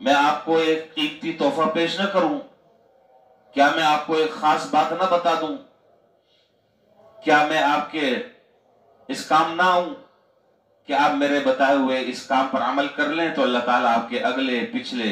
میں آپ کو ایک قیمتی تحفہ پیش نہ کروں؟ کیا میں آپ کو ایک خاص بات نہ بتا دوں؟ کیا میں آپ کے اس کام نہ آؤں کہ آپ میرے بتائے ہوئے اس کام پر عمل کر لیں تو اللہ تعالیٰ آپ کے اگلے پچھلے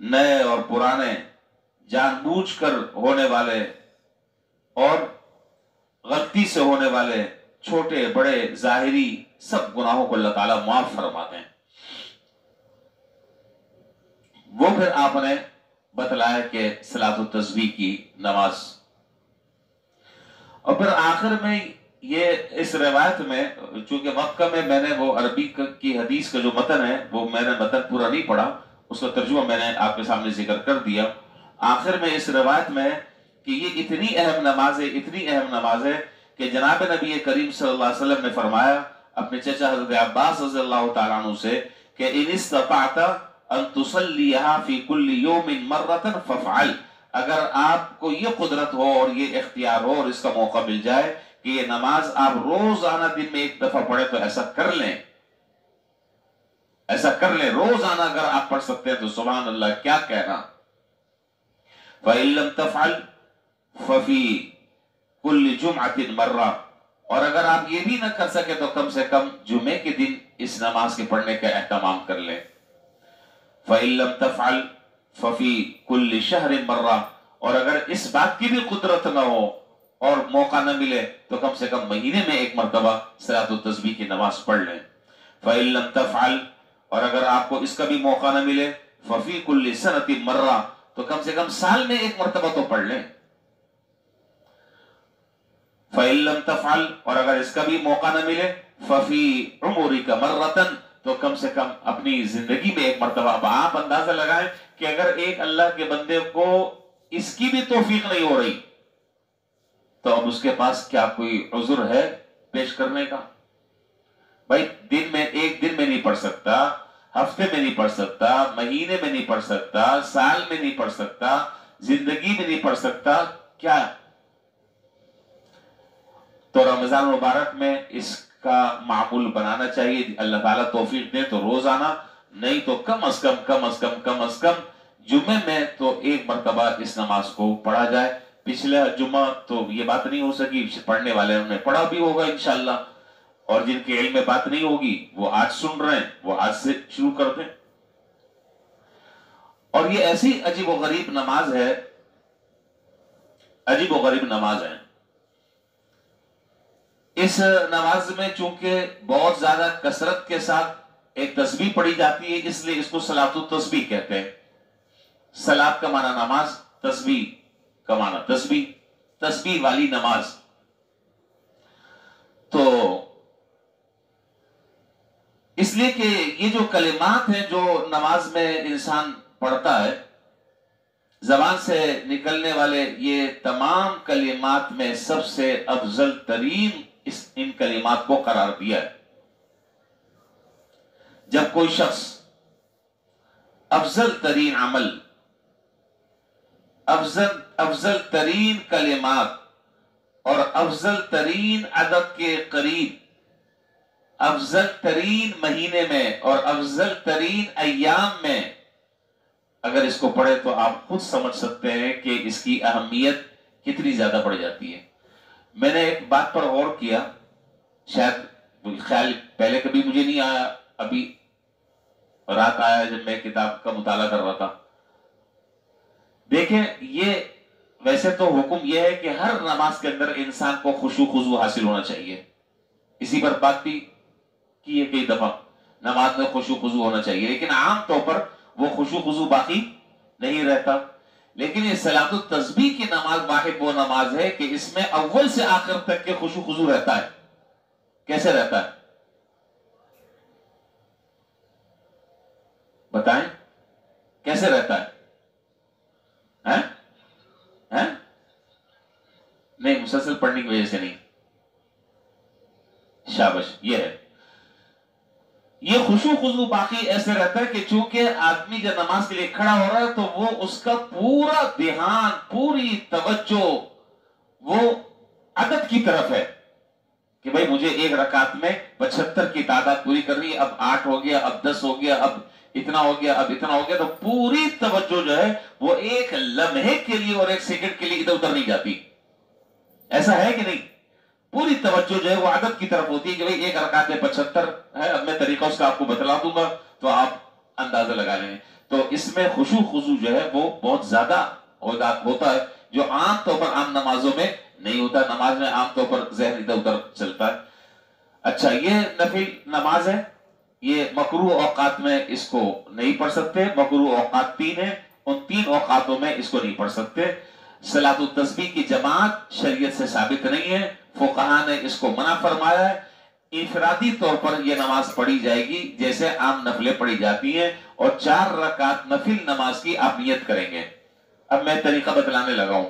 نئے اور پرانے جان بوجھ کر ہونے والے اور غلطی سے ہونے والے چھوٹے بڑے ظاہری سب گناہوں کو اللہ تعالیٰ معاف فرماتے ہیں۔ وہ پھر آپ نے بتلایا کہ صلاۃ التسبیح کی نماز، اور پھر آخر میں یہ اس روایت میں، چونکہ مکہ میں نے وہ عربی کی حدیث کا جو متن ہے وہ میں نے متن پورا نہیں پڑھا، اس کا ترجمہ میں نے آپ کے سامنے ذکر کر دیا۔ آخر میں اس روایت میں کہ یہ اتنی اہم نماز ہے کہ جناب نبی کریم صلی اللہ علیہ وسلم نے فرمایا اپنے چچا حضرت عباس رضی اللہ تعالیٰ عنہ سے کہ ان استطعت ان تصلیها فی کل یوم مرۃ فافعل، اگر آپ کو یہ قدرت ہو اور یہ اختیار ہو اور اس کا موقع مل جائے کہ یہ نماز آپ روزانہ دن میں ایک دفعہ پڑھیں تو ایسا کر لیں، روزانہ اگر آپ پڑھ سکتے ہیں تو سبحان اللہ، کیا کہنا۔ فَإِن لَمْ تَفْعَلْ فَفِي كُلِّ جُمْعَةٍ مَرَّةٍ، اور اگر آپ یہ بھی نہ کر سکے تو کم سے کم جمعے کے دن اس نماز کے پڑھنے کا اہتمام کر لیں۔ فَإِن لَمْ تَفْعَلْ فَفِي كُلِّ شَهْرٍ مَرَّةٍ، اور اگر اس بات کی بھی قدرت نہ ہو اور موقع نہ ملے تو کم سے کم مہینے میں ایک مرتبہ صلاۃ التسبیح کی نماز پڑھ لیں۔ فَإِن لَمْ تَفْعَلْ، اور اگر آپ کو اس کا بھی موقع نہ ملے فَفِي كُلِّ سَنَةٍ مَرَّةٍ، تو کم سے کم سال میں ایک مرتبہ تو پڑھ لیں۔ فَإِن لَمْ تَفْعَلْ، اور اگر اس کا بھی موقع نہ ملے فَفِي عُمُرِكَ مَرَّةً، تو کم سے کم اپنی زندگی میں ایک مرتبہ۔ اب آپ اندازہ لگائیں کہ اگر ایک اللہ کے بندے کو اس کی بھی توفیق نہیں ہو رہی تو اب اس کے پاس کیا کوئی عذر ہے پیش کرنے کا؟ بھائی ایک دن میں نہیں پڑھ سکتا، ہفتے میں نہیں پڑھ سکتا، مہینے میں نہیں پڑھ سکتا، سال میں نہیں پڑھ سکتا، زندگی میں نہیں پڑھ سکتا، کیا؟ تو رمضان مبارک میں اس کا معمول بنانا چاہیے۔ اللہ تعالیٰ توفیق دے تو روزانہ، نہیں تو کم از کم جمعے میں تو ایک مرتبہ اس نماز کو پڑھا جائے۔ پچھلا جمعہ تو یہ بات نہیں ہو سکی، پڑھنے والے انہوں نے پڑھا بھی ہوگا انشاءاللہ، اور جن کے علم میں بات نہیں ہوگی وہ آج سن رہے ہیں، وہ آج سے شروع کر دیں۔ اور یہ ایسی عجیب و غریب نماز ہے، اس نماز میں چونکہ بہت زیادہ کثرت کے ساتھ ایک تسبیح پڑھی جاتی ہے، اس لیے اس کو صلاۃ التسبیح کہتے ہیں۔ صلاۃ کا معنی نماز، تسبیح کا معنی تسبیح والی نماز۔ تو اس لیے کہ یہ جو کلمات ہیں جو نماز میں انسان پڑھتا ہے، زبان سے نکلنے والے یہ تمام کلمات میں سب سے افضل ترین ان کلمات کو قرار دیا ہے۔ جب کوئی شخص افضل ترین عمل، افضل ترین کلمات اور افضل ترین عدد کے قریب، افضل ترین مہینے میں اور افضل ترین ایام میں اگر اس کو پڑھے تو آپ خود سمجھ سکتے ہیں کہ اس کی اہمیت کتنی زیادہ بڑھ جاتی ہے۔ میں نے ایک بات پر غور کیا، شاید خیال پہلے کبھی مجھے نہیں آیا، ابھی رات آیا جب میں کتاب کا مطالعہ کر رہا تھا۔ دیکھیں، یہ ویسے تو حکم یہ ہے کہ ہر نماز کے اندر انسان کو خشوع خضوع حاصل ہونا چاہیے، اسی پر بات بھی کی ہے کئی دفعہ، نماز میں خشوع خضوع ہونا چاہیے، لیکن عام طور پر وہ خشوع خضوع باقی نہیں رہتا۔ لیکن یہ صلاۃ التسبیح کی نماز واحد وہ نماز ہے کہ اس میں اول سے آخر تک کے خشوع خضوع رہتا ہے۔ کیسے رہتا ہے بتائیں، کیسے رہتا ہے؟ نہیں، مسلسل پڑھنے کی وجہ سے نہیں، شابش، یہ ہے، یہ خشوع خضوع باقی ایسے رہتا ہے کہ چونکہ آدمی جب نماز کے لیے کھڑا ہو رہا ہے تو وہ اس کا پورا دھیان، پوری توجہ وہ عدد کی طرف ہے کہ بھئی مجھے ایک رکعت میں 75 کی تعداد پوری کرنی ہے، اب 8 ہو گیا، اب 10 ہو گیا، اب اتنا ہو گیا، اب اتنا ہو گیا، تو پوری توجہ جو ہے وہ ایک لمحے کے لیے اور ایک سیکنڈ کے لیے ادھر ادھر نہیں جاتی. ایسا ہے کہ نہیں؟ پوری توجہ جو ہے وہ عدد کی طرف ہوتی ہے کہ بھئی ایک رکعت میں 75 ہے. اب میں طریقہ اس کا آپ کو بتلا دوں گا تو آپ اندازہ لگا لیں. تو اس میں خشوع خضوع جو ہے وہ بہت زیادہ ہوتا ہے، جو عام طور پر عام نمازوں میں نہیں ہوتا. نماز میں عام طور پر ذہن ادھر ادھر چلتا ہے. اچھا، یہ نفل نماز ہے، یہ مکروہ اوقات میں اس کو نہیں پڑھ سکتے. مکروہ اوقات 3 ہیں، ان 3 اوقاتوں میں اس کو نہیں پڑھ سکتے. صلاۃ التسبیح کی جماعت شریعت سے ثابت نہیں ہے، فقہا نے اس کو منع فرمایا ہے. انفرادی طور پر یہ نماز پڑھی جائے گی جیسے عام نفلیں پڑھی جاتی ہیں، اور 4 رکعت نفل نماز کی آپ نیت کریں گے. اب میں طریقہ بتلانے لگا ہوں.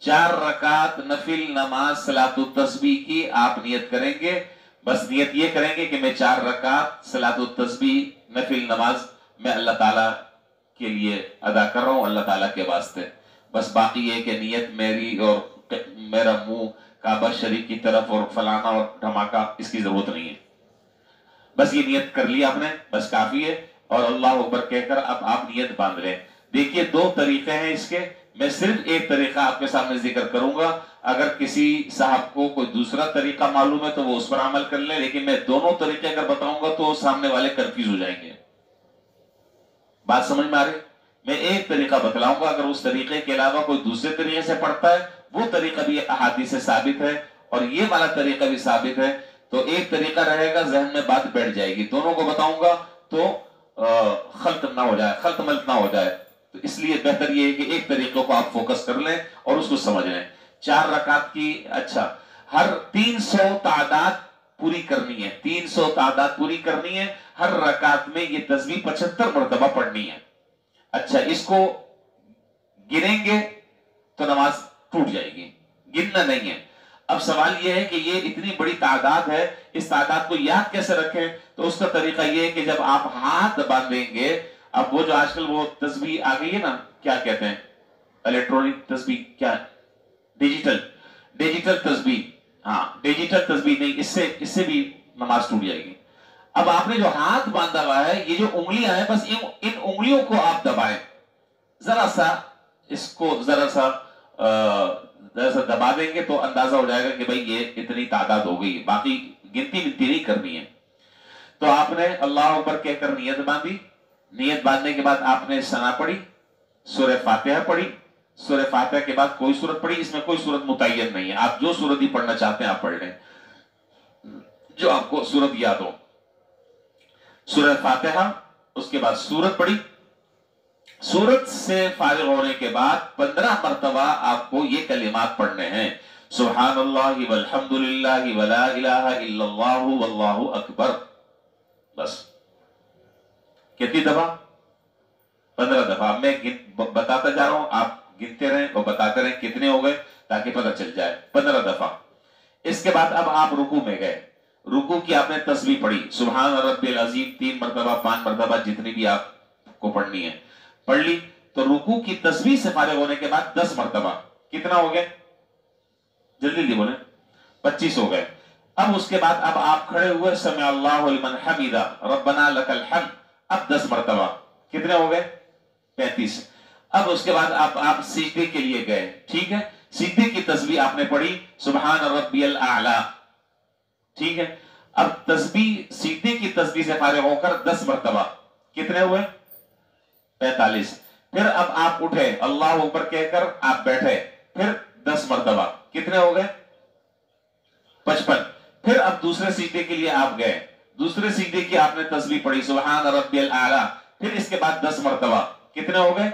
4 رکعت نفل نماز صلاۃ التسبیح کی آپ نیت کریں گے. بس نیت یہ کریں گے کہ میں 4 رکعت صلاۃ التسبیح نفل نماز میں اللہ تعالیٰ کے لیے ادا کر رہا ہوں، اللہ تعالیٰ کے واسطے. بس باقی یہ کہ نیت میری اور میرا منہ کعبہ شریف کی طرف اور فلانا اور دھماکہ، اس کی ضرورت نہیں ہے. بس یہ نیت کر لی آپ نے، بس کافی ہے. اور اللہ اکبر کہہ کر اب آپ نیت باندھ لیں. دیکھیے 2 طریقے ہیں اس کے، میں صرف ایک طریقہ آپ کے سامنے ذکر کروں گا. اگر کسی صاحب کو کوئی دوسرا طریقہ معلوم ہے تو وہ اس پر عمل کر لیں، لیکن میں دونوں طریقے اگر بتاؤں گا تو سامنے والے کنفیوز ہو جائیں گے. بات سمجھ میں آ رہی؟ میں ایک طریقہ بتلاؤں گا، اگر اس طریقے کے علاوہ کوئی دوسرے طریقے سے پڑھتا ہے، وہ طریقہ بھی احادیث سے ثابت ہے اور یہ والا طریقہ بھی ثابت ہے، تو ایک طریقہ رہے گا، ذہن میں بات بیٹھ جائے گی. دونوں کو بتاؤں گا تو خلط نہ ہو جائے، خلط ملط نہ ہو جائے. تو اس لیے بہتر یہ ہے کہ ایک طریقے کو آپ فوکس کر لیں اور اس کو سمجھ لیں. 4 رکعت کی، اچھا، ہر 300 تعداد پوری کرنی ہے. 300 تعداد پوری کرنی ہے. ہر رکعت میں یہ تسبیح 75 مرتبہ پڑھنی ہے. اچھا، اس کو گنیں گے تو نماز ٹوٹ جائے گی، گننا نہیں ہے. اب سوال یہ ہے کہ یہ اتنی بڑی تعداد ہے، اس تعداد کو یاد کیسے رکھیں؟ تو اس کا طریقہ یہ ہے کہ جب آپ ہاتھ باندھیں گے، اب وہ جو آج کل وہ تسبیح آ گئی ہے نا، کیا کہتے ہیں، الیکٹرونک تسبیح، کیا، ڈیجیٹل تسبیح. ہاں، ڈیجیٹل تسبیح نہیں، اس سے بھی نماز ٹوٹ جائے گی. اب آپ نے جو ہاتھ باندھا ہوا ہے، یہ جو انگلیاں ہیں، بس ان انگلیوں کو آپ دبائیں، ذرا سا اس کو ذرا سا دبا دیں گے تو اندازہ ہو جائے گا کہ بھئی یہ اتنی تعداد ہو گئی ہے. باقی گنتی نہیں کرنی ہے. تو آپ نے اللہ اکبر کہہ کر نیت باندھی. نیت باندھنے کے بعد آپ نے ثنا پڑھی، سورہ فاتحہ پڑھی. سورہ فاتحہ کے بعد کوئی سورت پڑھی، اس میں کوئی سورت متعین نہیں ہے، آپ جو سورت ہی پڑھنا چاہتے ہیں آپ پڑھ لیں، جو آپ کو سورت یاد ہو. سورہ فاتحہ، اس کے بعد سورت پڑھی. سورت سے فارغ ہونے کے بعد 15 مرتبہ آپ کو یہ کلمات پڑھنے ہیں: سبحان اللہ والحمد للہ ولا الہ الا اللہ واللہ اکبر. بس کتنی دفعہ؟ 15 دفعہ. میں بتاتا جا رہا ہوں، آپ گنتے رہیں اور بتاتے رہیں کتنے ہو گئے تاکہ پتہ چل جائے. 15 دفعہ. اس کے بعد اب آپ رکوع میں گئے. رکوع کی آپ نے تسبیح پڑھی، سبحان ربی العظیم 3 مرتبہ 5 مرتبہ جتنی بھی آپ کو پڑھنی ہے پڑھ لی. تو رکوع کی تسبیح سے فارغ ہونے کے بعد 10 مرتبہ. کتنا ہو گئے؟ جلدی بولیں. 25 ہو گئے. اب اس کے بعد اب آپ کھڑے ہوئے، سمع اللہ لمن حمیدہ ربنا لک الحمد. اب 10 مرتبہ. کتنے ہو گئے؟ 35. اب اس کے بعد آپ سجدے کے لیے گئے. ٹھیک ہے، سجدے کی تسبیح آپ نے پڑھی، سبحان ربی الاعلی. ٹھیک ہے. اب تسبیح، سجدے کی تسبیح سے فارغ ہو کر 10 مرتبہ. کتنے ہوئے؟ 45. پھر اب آپ اٹھے، اللہ اکبر کہہ کر آپ بیٹھے، پھر 10 مرتبہ. کتنے ہو گئے؟ 55. پھر اب دوسرے سجدے کے لیے آپ گئے، دوسرے سجدے کی آپ نے تسبیح پڑھی، سبحان ربی الاعلی. پھر اس کے بعد 10 مرتبہ. کتنے ہو گئے؟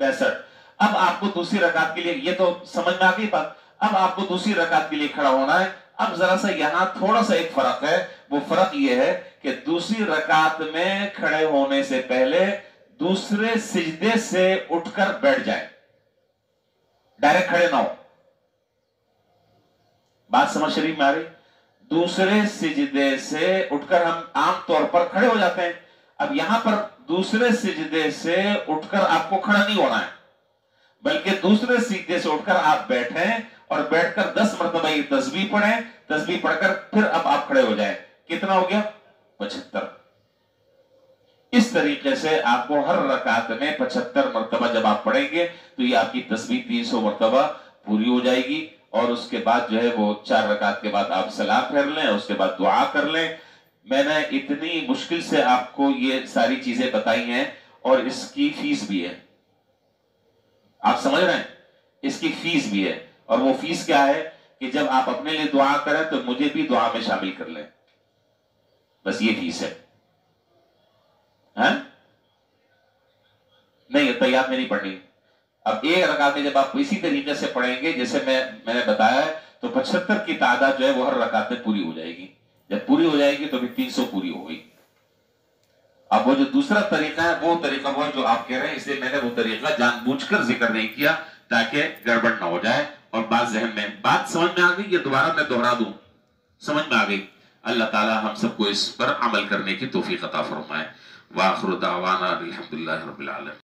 65. اب آپ کو دوسری رکعت کے لیے، یہ تو سمجھ میں آ گئی بات. اب آپ کو دوسری رکعت کے لیے کھڑا ہونا ہے. اب ذرا سا یہاں تھوڑا سا ایک فرق ہے. وہ فرق یہ ہے کہ دوسری رکعت میں کھڑے ہونے سے پہلے دوسرے سجدے سے اٹھ کر بیٹھ جائے، ڈائریکٹ کھڑے نہ ہو. بات سمجھ شریف میں آ رہی؟ دوسرے سجدے سے اٹھ کر ہم عام طور پر کھڑے ہو جاتے ہیں. اب یہاں پر دوسرے سجدے سے اٹھ کر آپ کو کھڑا نہیں ہونا ہے، بلکہ دوسرے سجدے سے اٹھ کر آپ بیٹھیں اور بیٹھ کر 10 مرتبہ یہ تسبیح پڑھیں. تسبیح پڑھ کر پھر اب آپ کھڑے ہو جائیں. کتنا ہو گیا؟ 75. اس طریقے سے آپ کو ہر رکعت میں 75 مرتبہ جب آپ پڑھیں گے تو یہ آپ کی تسبیح 300 مرتبہ پوری ہو جائے گی، اور اس کے بعد جو ہے وہ 4 رکعت کے بعد آپ سلام پھیر لیں، اس کے بعد دعا کر لیں۔ میں نے اتنی مشکل سے آپ کو یہ ساری چیزیں بتائی ہیں، اور اس کی فیس بھی ہے، آپ سمجھ رہے ہیں، اس کی فیس بھی ہے، اور وہ فیس کیا ہے کہ جب آپ اپنے لیے دعا کریں تو مجھے بھی دعا میں شامل کر لیں، بس یہ فیس ہے۔ ہاں نہیں، تحیات میں نہیں پڑھنی۔ اب ایک رکعت میں جب آپ اسی طریقے سے پڑھیں گے جیسے میں نے بتایا ہے، تو 75 کی تعداد جو ہے وہ ہر رکعت میں پوری ہو جائے گی۔ جب پوری ہو جائے گی تو پھر 300 پوری ہو گئی۔ اب وہ جو دوسرا طریقہ ہے وہ طریقہ وہ ہے جو آپ کہہ رہے ہیں، اس لیے میں نے وہ طریقہ جان بوجھ کر ذکر نہیں کیا تاکہ گڑبڑ نہ ہو جائے، اور بات ذہن میں، بات سمجھ میں آ گئی، یہ دوبارہ میں دوہرا دوں، سمجھ میں آ گئی؟ اللہ تعالی ہم سب کو اس پر عمل کرنے کی توفیق عطا فرمائے۔ وآخر دعوانا الحمدللہ رب العالمین۔